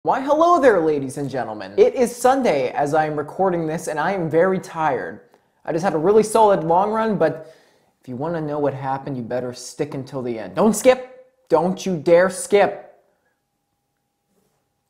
Why hello there, ladies and gentlemen. It is Sunday as I am recording this and I am very tired. I just had a really solid long run, but if you want to know what happened, you better stick until the end. Don't skip! Don't you dare skip!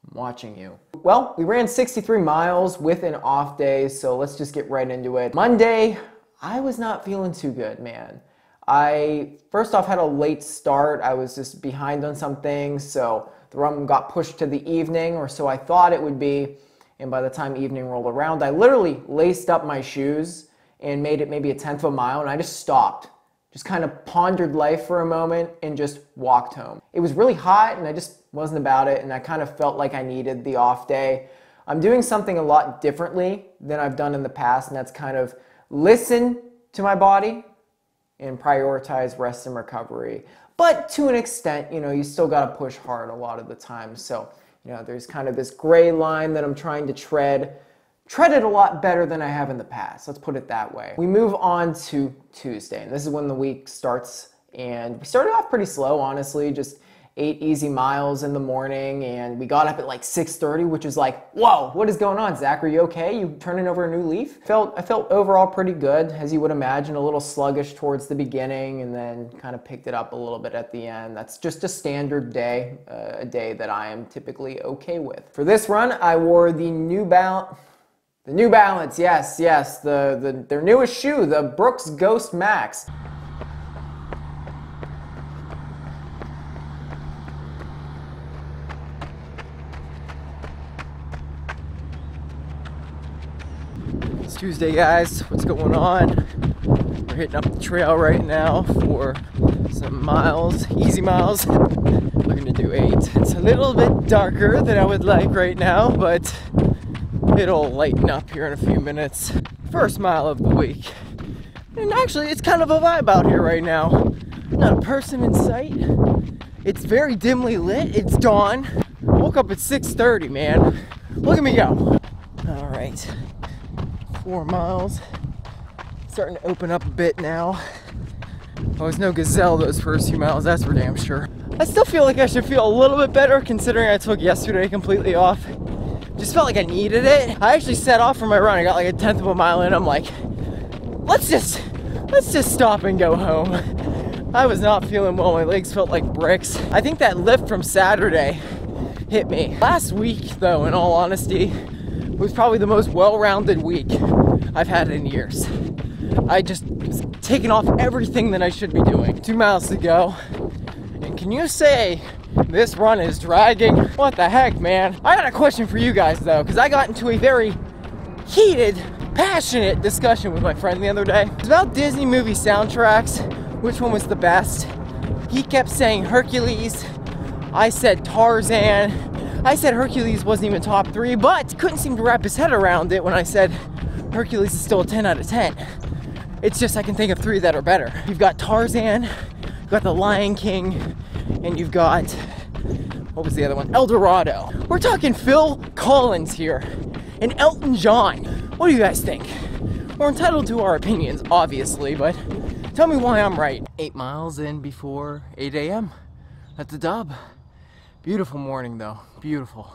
I'm watching you. Well, we ran 63 miles with an off day, so let's just get right into it. Monday, I was not feeling too good, man. I first off had a late start. I was just behind on some things, so the run got pushed to the evening, or so I thought it would be. And by the time evening rolled around, I literally laced up my shoes and made it maybe a 1/10 of a mile, and I just stopped. Just kind of pondered life for a moment and just walked home. It was really hot and I just wasn't about it, and I kind of felt like I needed the off day. I'm doing something a lot differently than I've done in the past, and that's kind of listen to my body and prioritize rest and recovery. But to an extent, you still got to push hard a lot of the time. So, there's kind of this gray line that I'm trying to tread it a lot better than I have in the past. Let's put it that way. We move on to Tuesday, and this is when the week starts. And we started off pretty slow, honestly, just 8 easy miles in the morning, and we got up at like 6:30, which is like, whoa, what is going on, Zach? Are you okay? You turning over a new leaf? I felt overall pretty good, as you would imagine, a little sluggish towards the beginning, and then kind of picked it up a little bit at the end. That's just a standard day, a day that I am typically okay with. For this run, I wore the New Balance, yes, their newest shoe, the Brooks Ghost Max. It's Tuesday, guys. What's going on? We're hitting up the trail right now for some miles, easy miles. Looking to do 8. It's a little bit darker than I would like right now, but it'll lighten up here in a few minutes. First mile of the week. And actually, it's kind of a vibe out here right now. Not a person in sight. It's very dimly lit. It's dawn. Woke up at 6:30, man. Look at me go. All right. 4 miles. Starting to open up a bit now. I was no gazelle those first few miles, that's for damn sure. I still feel like I should feel a little bit better considering I took yesterday completely off. Just felt like I needed it. I actually set off for my run. I got like a 1/10 of a mile in. I'm like, let's just stop and go home. I was not feeling well. My legs felt like bricks. I think that lift from Saturday hit me. Last week, though, in all honesty, was probably the most well-rounded week I've had in years. I just was taking off everything that I should be doing. 2 miles to go. And can you say this run is dragging? What the heck, man? I got a question for you guys, though, because I got into a very heated, passionate discussion with my friend the other day. It was about Disney movie soundtracks, which one was the best. He kept saying Hercules. I said Tarzan. I said Hercules wasn't even top 3, but couldn't seem to wrap his head around it when I said Hercules is still a 10 out of 10. It's just I can think of 3 that are better. You've got Tarzan, you've got The Lion King, and you've got, what was the other one? El Dorado. We're talking Phil Collins here and Elton John. What do you guys think? We're entitled to our opinions, obviously, but tell me why I'm right. 8 miles in before 8 a.m. That's a dub. Beautiful morning though, beautiful.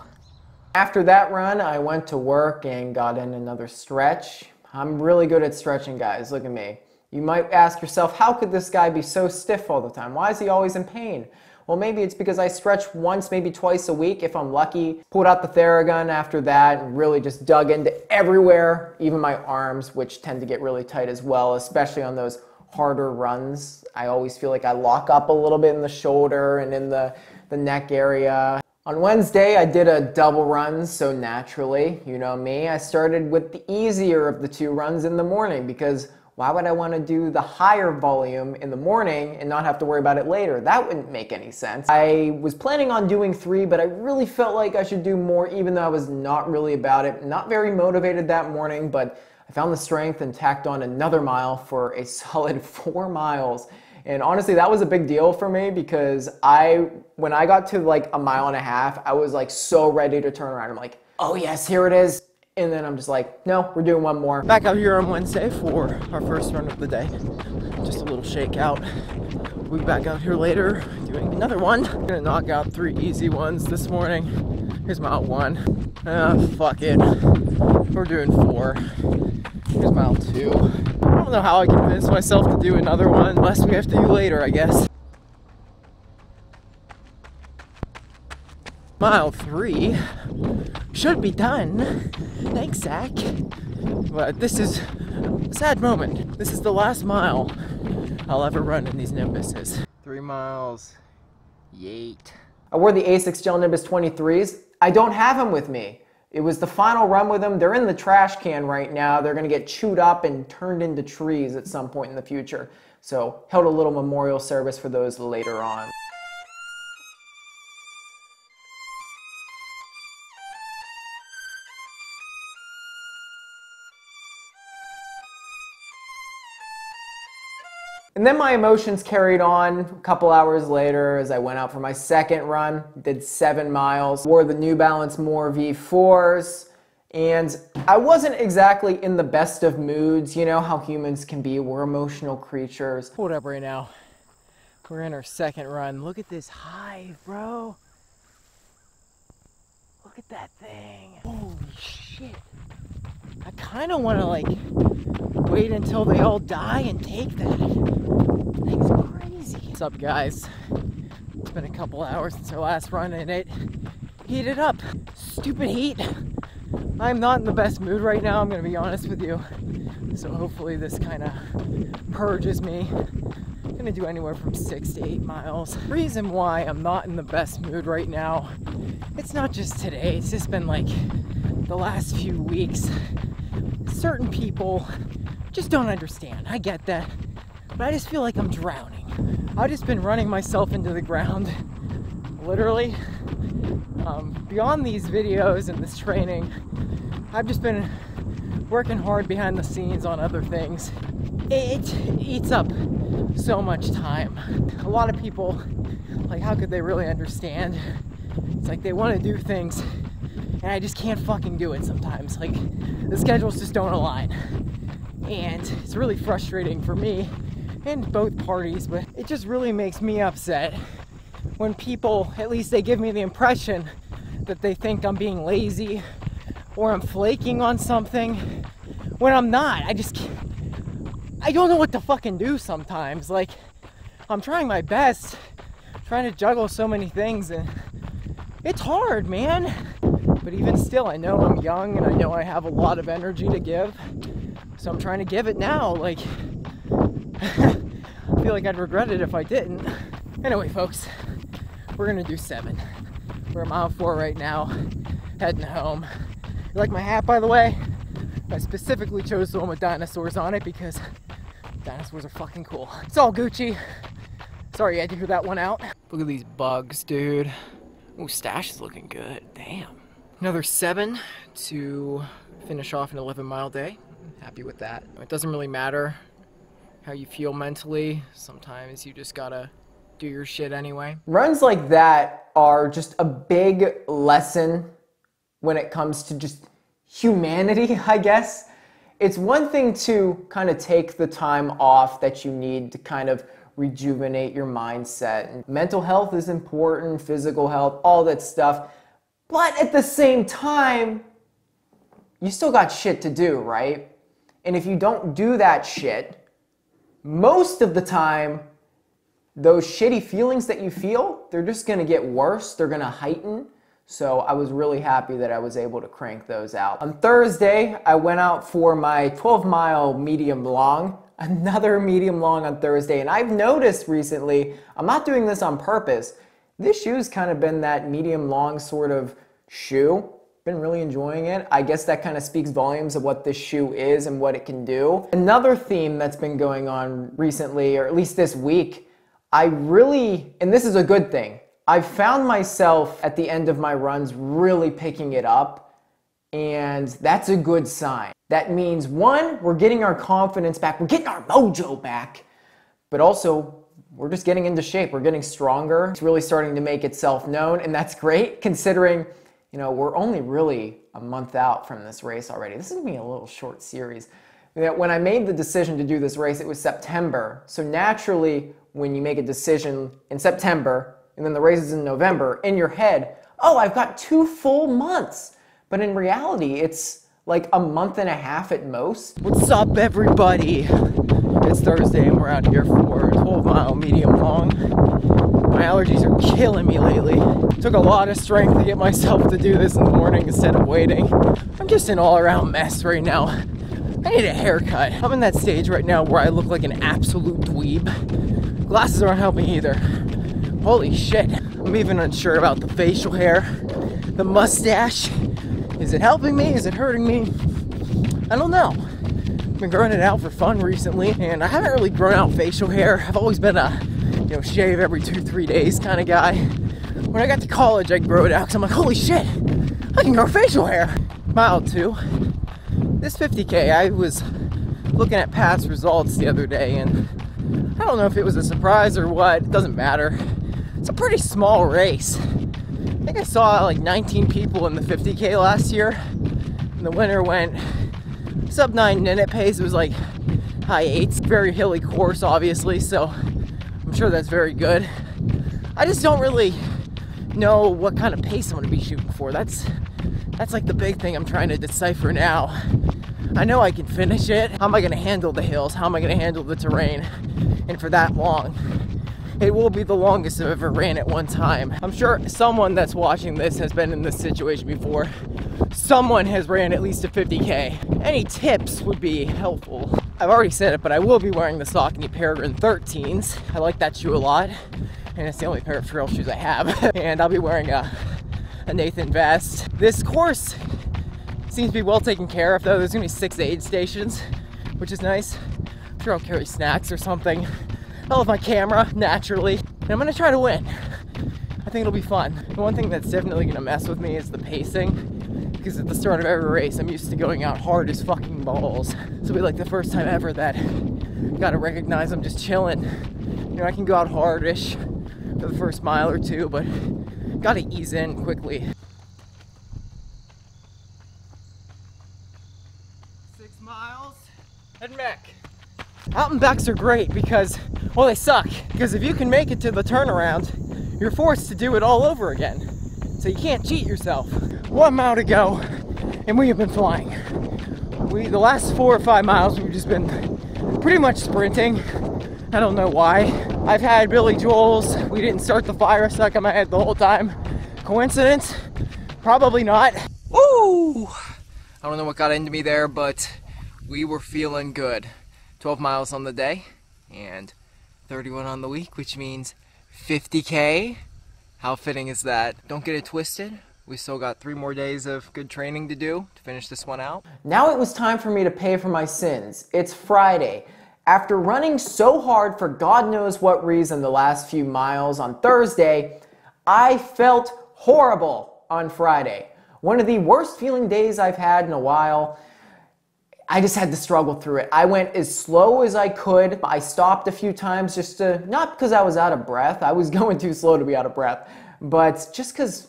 After that run, I went to work and got in another stretch. I'm really good at stretching, guys, look at me. You might ask yourself, how could this guy be so stiff all the time? Why is he always in pain? Well, maybe it's because I stretch once, maybe twice a week if I'm lucky. Pulled out the Theragun after that and really just dug into everywhere, even my arms, which tend to get really tight as well, especially on those harder runs. I always feel like I lock up a little bit in the shoulder and in the neck area. On Wednesday, I did a double run, so naturally, you know me, I started with the easier of the 2 runs in the morning, because why would I want to do the higher volume in the morning and not have to worry about it later? That wouldn't make any sense. I was planning on doing 3, but I really felt like I should do more, even though I was not really about it. Not very motivated that morning, but I found the strength and tacked on another mile for a solid 4 miles. And honestly, that was a big deal for me, because when I got to like a 1.5 miles, I was like so ready to turn around. I'm like, oh yes, here it is. And then I'm just like, no, we're doing 1 more. Back out here on Wednesday for our first run of the day. Just a little shakeout. We'll be back out here later doing another one. I'm gonna knock out 3 easy ones this morning. Here's mile 1. Fuck it. We're doing 4. Here's mile 2. I don't know how I convinced myself to do another one, unless we have to do later, I guess. Mile 3 should be done. Thanks, Zach. But this is a sad moment. This is the last mile I'll ever run in these Nimbuses. 3 miles. Yeet. I wore the Asics Gel Nimbus 23s. I don't have them with me. It was the final run with them. They're in the trash can right now. They're gonna get chewed up and turned into trees at some point in the future. So held a little memorial service for those later on. And then my emotions carried on a couple hours later as I went out for my second run, did 7 miles, wore the New Balance More V4s, and I wasn't exactly in the best of moods. You know how humans can be, we're emotional creatures. Hold up right now. We're in our second run. Look at this hive, bro. Look at that thing. Holy shit. I kind of want to like wait until they all die and take that. Thing's crazy. What's up, guys? It's been a couple hours since our last run and it heated up. Stupid heat. I'm not in the best mood right now, I'm gonna be honest with you. So hopefully this kind of purges me. I'm gonna do anywhere from 6 to 8 miles. The reason why I'm not in the best mood right now, it's not just today, it's just been like the last few weeks. Certain people just don't understand. I get that. But I just feel like I'm drowning. I've just been running myself into the ground, literally. Beyond these videos and this training, I've just been working hard behind the scenes on other things. It eats up so much time. A lot of people, like, how could they really understand? It's like they want to do things, and I just can't fucking do it sometimes. Like, the schedules just don't align. And it's really frustrating for me and both parties, but it just really makes me upset when people, at least they give me the impression that they think I'm being lazy or I'm flaking on something when I'm not. I don't know what to fucking do sometimes. Like, I'm trying my best, trying to juggle so many things, and it's hard, man. But even still, I know I'm young and I know I have a lot of energy to give. So I'm trying to give it now. Like, I feel like I'd regret it if I didn't. Anyway, folks, we're gonna do 7. We're at mile 4 right now, heading home. You like my hat, by the way? I specifically chose the one with dinosaurs on it because dinosaurs are fucking cool. It's all Gucci. Sorry, I had to hear that one out. Look at these bugs, dude. Ooh, stash is looking good. Damn. Another 7 to finish off an 11-mile day. Happy with that. It doesn't really matter how you feel mentally. Sometimes you just gotta do your shit anyway. Runs like that are just a big lesson when it comes to just humanity, I guess. It's one thing to kind of take the time off that you need to kind of rejuvenate your mindset. And mental health is important, physical health, all that stuff. But at the same time, you still got shit to do, right? And if you don't do that shit, most of the time, those shitty feelings that you feel, they're just gonna get worse, they're gonna heighten. So I was really happy that I was able to crank those out. On Thursday, I went out for my 12-mile medium long, another medium long on Thursday. And I've noticed recently, I'm not doing this on purpose, this shoe's kind of been that medium long sort of shoe. Been really enjoying it. I guess that kind of speaks volumes of what this shoe is and what it can do. Another theme that's been going on recently, or at least this week, and this is a good thing, I've found myself at the end of my runs really picking it up, and that's a good sign. That means, one, we're getting our confidence back, we're getting our mojo back, but also we're just getting into shape, we're getting stronger. It's really starting to make itself known, and that's great considering, you know, we're only really a month out from this race already. This is gonna be a little short series. When I made the decision to do this race, it was September, so naturally when you make a decision in September and then the race is in November, in your head, oh, I've got 2 full months. But in reality, it's like a month and a half at most. What's up, everybody? It's Thursday and we're out here for a 12-mile medium long. My allergies are killing me lately. Took a lot of strength to get myself to do this in the morning instead of waiting. I'm just an all-around mess right now. I need a haircut. I'm in that stage right now where I look like an absolute dweeb. Glasses aren't helping either. Holy shit. I'm even unsure about the facial hair, the mustache. Is it helping me? Is it hurting me? I don't know. I've been growing it out for fun recently, and I haven't really grown out facial hair. I've always been a, shave every 2-3 days kind of guy. When I got to college, I grew it out because I'm like, holy shit, I can grow facial hair. Mile 2. This 50K, I was looking at past results the other day, and I don't know if it was a surprise or what. It doesn't matter. It's a pretty small race. I think I saw like 19 people in the 50K last year, and the winner went sub 9-minute pace. It was like high 8s. Very hilly course, obviously, so I'm sure that's very good. I just don't really know what kind of pace I'm going to be shooting for. That's like the big thing I'm trying to decipher now. I know I can finish it. How am I going to handle the hills? How am I going to handle the terrain? And for that long, it will be the longest I've ever ran at one time. I'm sure someone that's watching this has been in this situation before. Someone has ran at least a 50K. Any tips would be helpful. I've already said it, but I will be wearing the Saucony Peregrine 13s. I like that shoe a lot, and it's the only pair of trail shoes I have. And I'll be wearing a Nathan vest. This course seems to be well taken care of, though. There's gonna be 6 aid stations, which is nice. I'm sure I'll carry snacks or something. I love my camera, naturally, and I'm gonna try to win. I think it'll be fun. The one thing that's definitely gonna mess with me is the pacing, because at the start of every race, I'm used to going out hard as fucking balls. So it'll be like the first time ever that I gotta recognize I'm just chilling. I can go out hardish for the first mile or two, but gotta ease in quickly. 6 miles, heading back. Out and backs are great because, well, they suck. Because if you can make it to the turnaround, you're forced to do it all over again. So you can't cheat yourself. 1 mile to go, and we have been flying. The last 4 or 5 miles, we've just been pretty much sprinting. I don't know why. I've had Billy Joel's "We Didn't Start the Fire" stuck in my head the whole time. Coincidence? Probably not. Woo! I don't know what got into me there, but we were feeling good. 12 miles on the day and 31 on the week, which means 50K. How fitting is that? Don't get it twisted. We still got 3 more days of good training to do to finish this one out. Now it was time for me to pay for my sins. It's Friday. After running so hard for God knows what reason the last few miles on Thursday, I felt horrible on Friday. One of the worst feeling days I've had in a while. I just had to struggle through it. I went as slow as I could. I stopped a few times just to, not because I was out of breath. I was going too slow to be out of breath. But just because,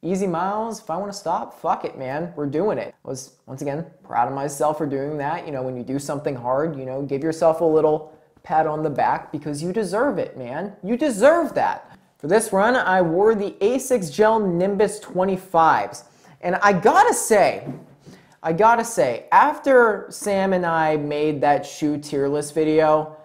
easy miles, if I want to stop, fuck it, man. We're doing it. I was, once again, proud of myself for doing that. When you do something hard, give yourself a little pat on the back because you deserve it, man. You deserve that. For this run, I wore the Asics Gel Nimbus 25s. And I gotta say, after Sam and I made that shoe tier list video,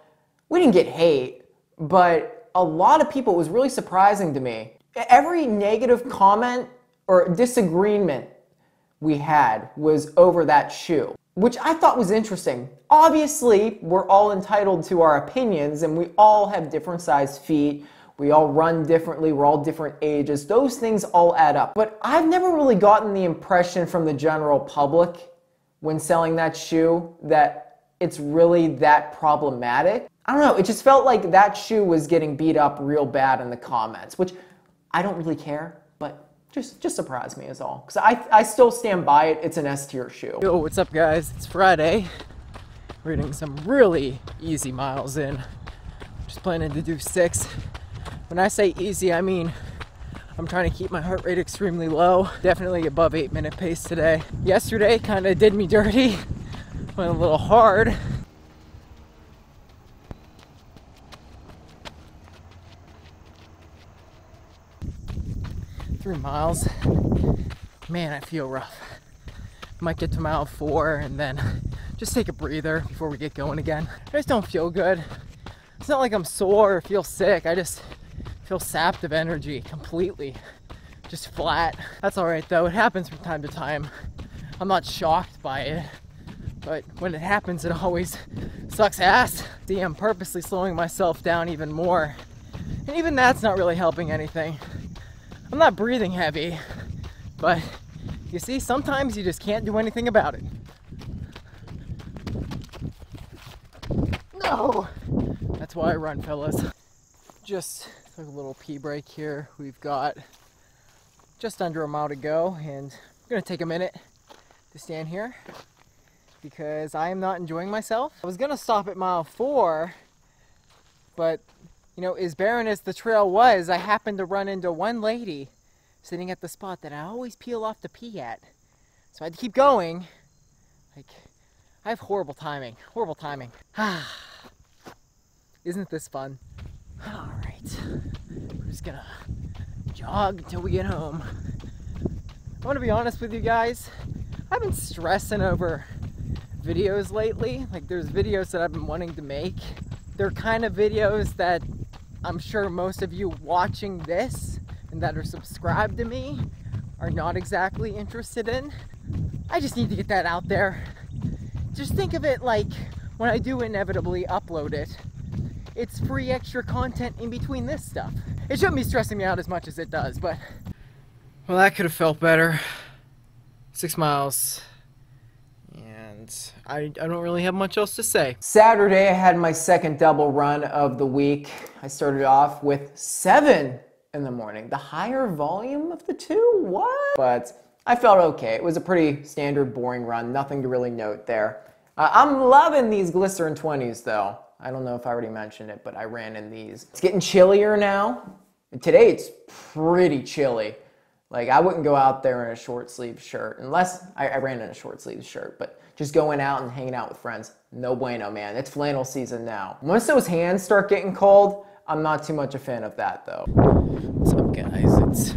we didn't get hate, but a lot of people, it was really surprising to me. Every negative comment or disagreement we had was over that shoe, which I thought was interesting. Obviously, we're all entitled to our opinions and we all have different sized feet. We all run differently, we're all different ages. Those things all add up. But I've never really gotten the impression from the general public when selling that shoe that it's really that problematic. I don't know, it just felt like that shoe was getting beat up real bad in the comments, which I don't really care, but just surprised me is all. Because I still stand by it, it's an S tier shoe. Yo, what's up guys? It's Friday. We're getting some really easy miles in. Just planning to do 6. When I say easy, I mean I'm trying to keep my heart rate extremely low. Definitely above 8-minute pace today. Yesterday kind of did me dirty. Went a little hard. 3 miles. Man, I feel rough. Might get to mile 4 and then just take a breather before we get going again. I just don't feel good. It's not like I'm sore or feel sick. I just feel sapped of energy completely. Just flat. That's alright though. It happens from time to time. I'm not shocked by it. But when it happens, it always sucks ass. See, I'm purposely slowing myself down even more. And even that's not really helping anything. I'm not breathing heavy, but you see, sometimes you just can't do anything about it. No! That's why I run, fellas. Just took a little pee break here. We've got just under a mile to go, and I'm gonna take a minute to stand here because I am not enjoying myself. I was gonna stop at mile 4, but you know, as barren as the trail was, I happened to run into one lady sitting at the spot that I always peel off to pee at. So I had to keep going. Like, I have horrible timing. Horrible timing. Isn't this fun? Alright. We're just gonna jog until we get home. I want to be honest with you guys. I've been stressing over videos lately. Like, there's videos that I've been wanting to make. They're kind of videos that I'm sure most of you watching this and that are subscribed to me are not exactly interested in. I just need to get that out there. Just think of it like when I do inevitably upload it, it's free extra content in between this stuff. It shouldn't be stressing me out as much as it does, but... Well, that could have felt better. 6 miles. And I don't really have much else to say. Saturday, I had my second double run of the week. I started off with 7 in the morning. The higher volume of the two? What? But I felt okay. It was a pretty standard, boring run. Nothing to really note there. I'm loving these Glycerin 20s though. I don't know if I already mentioned it, but I ran in these. It's getting chillier now. Today it's pretty chilly. Like, I wouldn't go out there in a short sleeve shirt unless I ran in a short sleeve shirt, but just going out and hanging out with friends, no bueno, man. It's flannel season now. Once those hands start getting cold, I'm not too much a fan of that though. What's up, guys? It's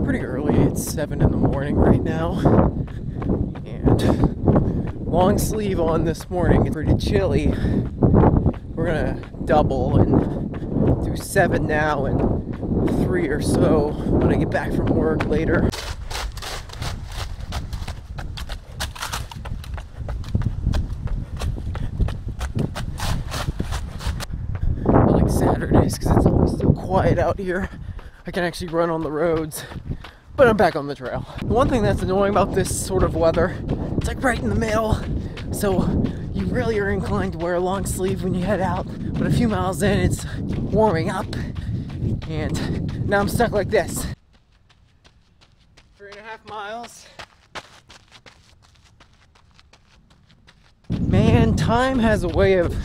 pretty early. It's 7 in the morning right now. And long sleeve on this morning. It's pretty chilly. We're gonna double and do 7 now and 3 or so when I get back from work later. I like Saturdays because it's always so quiet out here. I can actually run on the roads, but I'm back on the trail. The one thing that's annoying about this sort of weather, it's like right in the middle, so you really are inclined to wear a long sleeve when you head out, but a few miles in it's warming up, and now I'm stuck like this. 3.5 miles. Man, time has a way of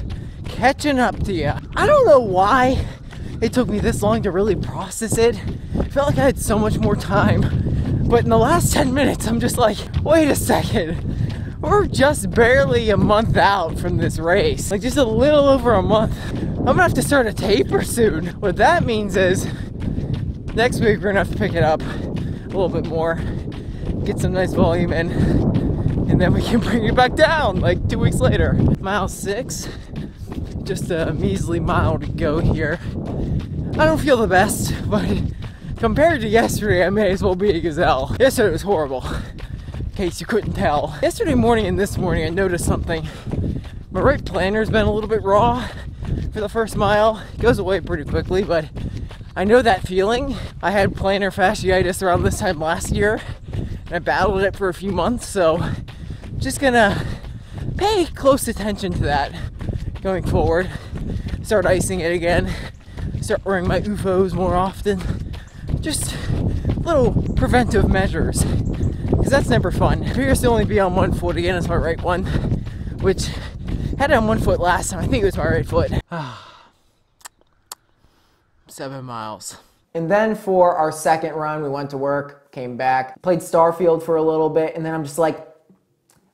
catching up to you. I don't know why it took me this long to really process it. I felt like I had so much more time, but in the last 10 minutes I'm just like, wait a second, we're just barely a month out from this race, like just a little over a month. I'm gonna have to start a taper soon. What that means is next week we're gonna have to pick it up a little bit more, get some nice volume in, and then we can bring it back down like 2 weeks later. Mile 6, just a measly mile to go here. I don't feel the best, but compared to yesterday, I may as well be a gazelle. Yesterday was horrible, in case you couldn't tell. Yesterday morning and this morning, I noticed something. My right plantar's been a little bit raw for the first mile. It goes away pretty quickly, but I know that feeling. I had plantar fasciitis around this time last year, and I battled it for a few months, so I'm just gonna pay close attention to that going forward. Start icing it again. Start wearing my UFOs more often. Just little preventive measures, because that's never fun. It appears to only be on one foot again. It's my right one, which had it on one foot last time. I think it was my right foot. 7 miles. And then for our second run, we went to work, came back, played Starfield for a little bit, and then I'm just like,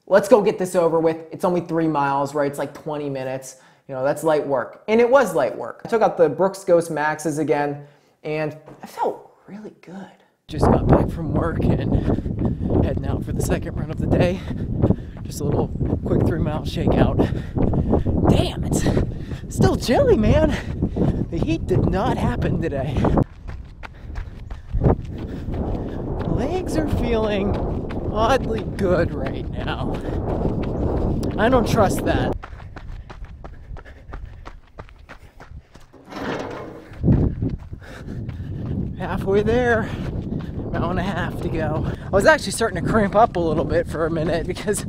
let's go get this over with. It's only 3 miles, right? It's like 20 minutes. You know, that's light work. And it was light work. I took out the Brooks Ghost Maxes again, and I felt really good. Just got back from work and heading out for the second run of the day. Just a little quick 3-mile shakeout. Damn, it's still chilly, man. The heat did not happen today. Legs are feeling oddly good right now. I don't trust that. Halfway there, mile and a half to go. I was actually starting to cramp up a little bit for a minute because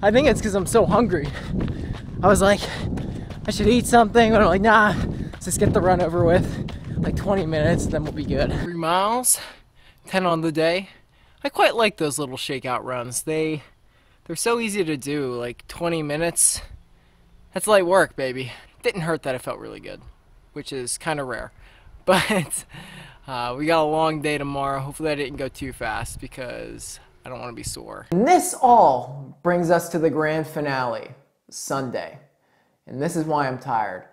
I think it's because I'm so hungry. I was like, I should eat something, but I'm like, nah, let's just get the run over with. Like 20 minutes, then we'll be good. 3 miles, 10 on the day. I quite like those little shakeout runs. They're so easy to do, like 20 minutes. That's light work, baby. Didn't hurt that I felt really good, which is kind of rare. But we got a long day tomorrow. Hopefully I didn't go too fast because I don't want to be sore. And this all brings us to the grand finale, Sunday. And this is why I'm tired.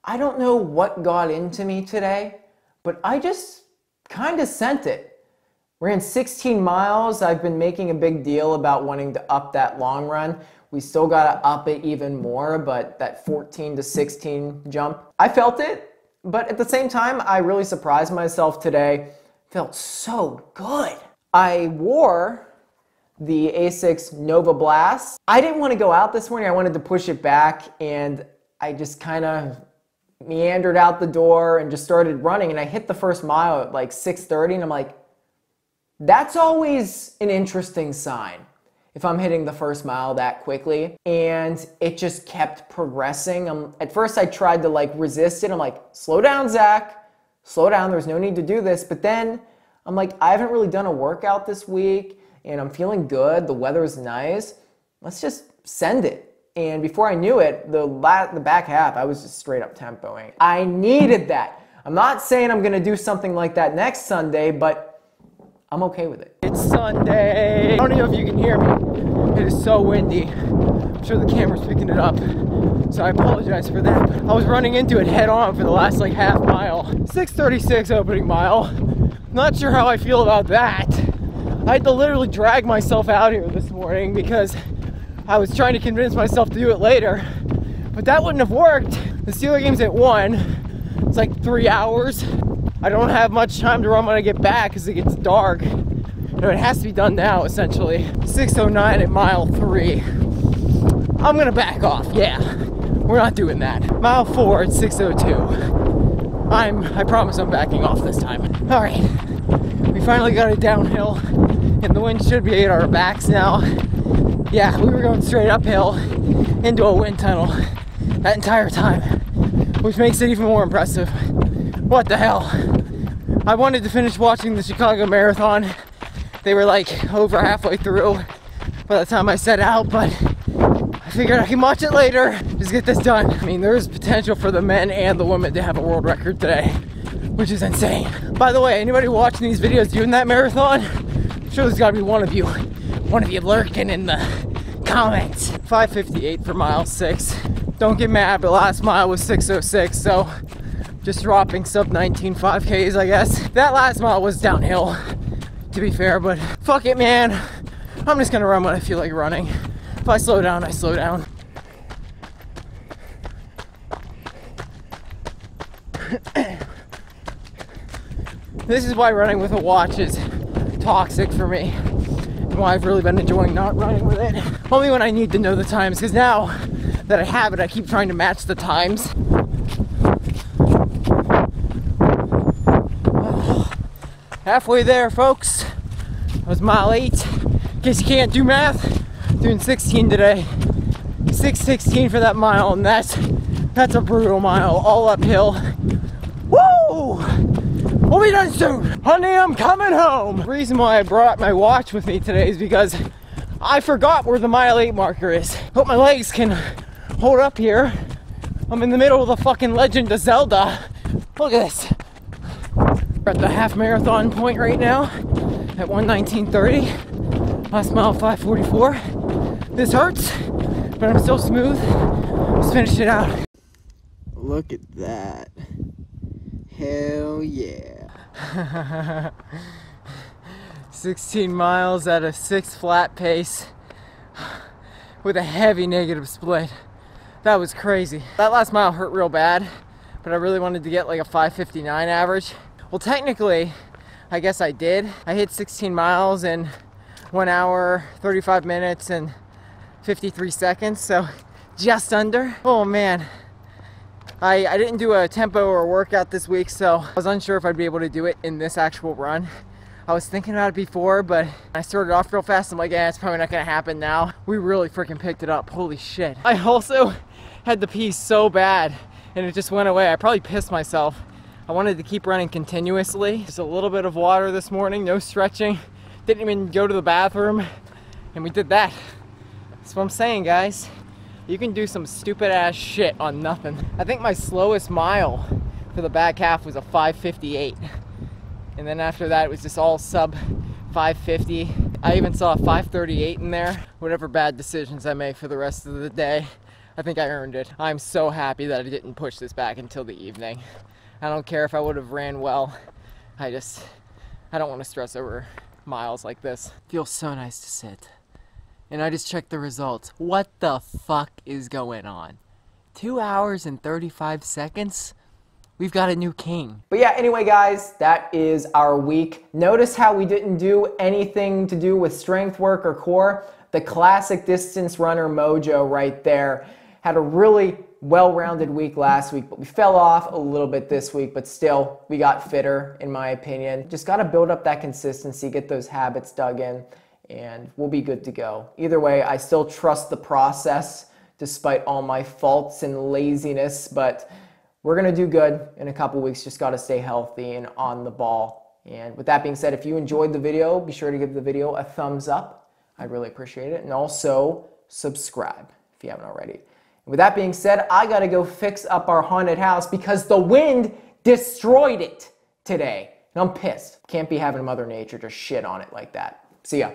I don't know what got into me today, but I just kind of sent it. Ran 16 miles. I've been making a big deal about wanting to up that long run. We still got to up it even more, but that 14 to 16 jump, I felt it. But at the same time, I really surprised myself today. Felt so good. I wore the Asics Nova Blast. I didn't want to go out this morning. I wanted to push it back, and I just kind of meandered out the door and just started running. And I hit the first mile at like 6:30, and I'm like, that's always an interesting sign if I'm hitting the first mile that quickly. And it just kept progressing. At first I tried to like resist it. I'm like, slow down, Zach. Slow down. There's no need to do this. But then I'm like, I haven't really done a workout this week and I'm feeling good. The weather's nice. Let's just send it. And before I knew it, the back half, I was just straight up tempoing. I needed that. I'm not saying I'm gonna do something like that next Sunday, but I'm okay with it. It's Sunday. I don't know if you can hear me. It is so windy. I'm sure the camera's picking it up, so I apologize for that. I was running into it head on for the last like half mile. 6:36 opening mile. Not sure how I feel about that. I had to literally drag myself out here this morning because I was trying to convince myself to do it later, but that wouldn't have worked. The Steeler game's at 1. It's like 3 hours. I don't have much time to run when I get back because it gets dark. You know, it has to be done now, essentially. 6:09 at mile 3. I'm gonna back off, yeah. We're not doing that. Mile 4 at 6:02. I promise I'm backing off this time. All right, we finally got it downhill, and the wind should be at our backs now. Yeah, we were going straight uphill into a wind tunnel that entire time, which makes it even more impressive. What the hell? I wanted to finish watching the Chicago Marathon. They were like over halfway through by the time I set out, but I figured I can watch it later. Just get this done. I mean, there is potential for the men and the women to have a world record today, which is insane. By the way, anybody watching these videos doing that marathon, I'm sure there's gotta be one of you lurking in the comments. 5:58 for mile 6. Don't get mad, but last mile was 6:06, so just dropping sub 19 5Ks, I guess. That last mile was downhill, to be fair, but fuck it, man. I'm just gonna run when I feel like running. If I slow down, I slow down. This is why running with a watch is toxic for me, and why I've really been enjoying not running with it. Only when I need to know the times, because now that I have it, I keep trying to match the times. Halfway there, folks. That was mile 8. In case you can't do math, doing 16 today. 6:16 for that mile, and that's a brutal mile, all uphill. Woo! We'll be done soon. Honey, I'm coming home. The reason why I brought my watch with me today is because I forgot where the mile 8 marker is. Hope my legs can hold up here. I'm in the middle of the fucking Legend of Zelda. Look at this. We're at the half marathon point right now at 1:19:30. Last mile 5:44. This hurts, but I'm still smooth. Let's finish it out. Look at that. Hell yeah. 16 miles at a 6 flat pace with a heavy negative split. That was crazy. That last mile hurt real bad, but I really wanted to get like a 5:59 average. Well, technically, I guess I did. I hit 16 miles in 1 hour, 35 minutes, and 53 seconds, so just under. Oh man. I didn't do a tempo or a workout this week, so I was unsure if I'd be able to do it in this actual run. I was thinking about it before, but I started off real fast. I'm like, yeah, it's probably not gonna happen now. We really freaking picked it up, holy shit. I also had to pee so bad, and it just went away. I probably pissed myself. I wanted to keep running continuously. Just a little bit of water this morning, no stretching. Didn't even go to the bathroom, and we did that. That's what I'm saying, guys. You can do some stupid ass shit on nothing. I think my slowest mile for the back half was a 5:58. And then after that, it was just all sub 5:50. I even saw a 5:38 in there. Whatever bad decisions I make for the rest of the day, I think I earned it. I'm so happy that I didn't push this back until the evening. I don't care if I would have ran well. I don't want to stress over miles like this. Feels so nice to sit. And I just checked the results. What the fuck is going on? 2 hours and 35 seconds? We've got a new king. But yeah, anyway guys, that is our week. Notice how we didn't do anything to do with strength work or core. The classic distance runner mojo right there. Had a really well-rounded week last week, but we fell off a little bit this week, but still, we got fitter, in my opinion. Just gotta build up that consistency, get those habits dug in, and we'll be good to go. Either way, I still trust the process despite all my faults and laziness, but we're gonna do good in a couple weeks. Just gotta stay healthy and on the ball. And with that being said, if you enjoyed the video, be sure to give the video a thumbs up. I'd really appreciate it. And also subscribe if you haven't already. And with that being said, I gotta go fix up our haunted house because the wind destroyed it today. And I'm pissed. Can't be having Mother Nature just shit on it like that. See ya.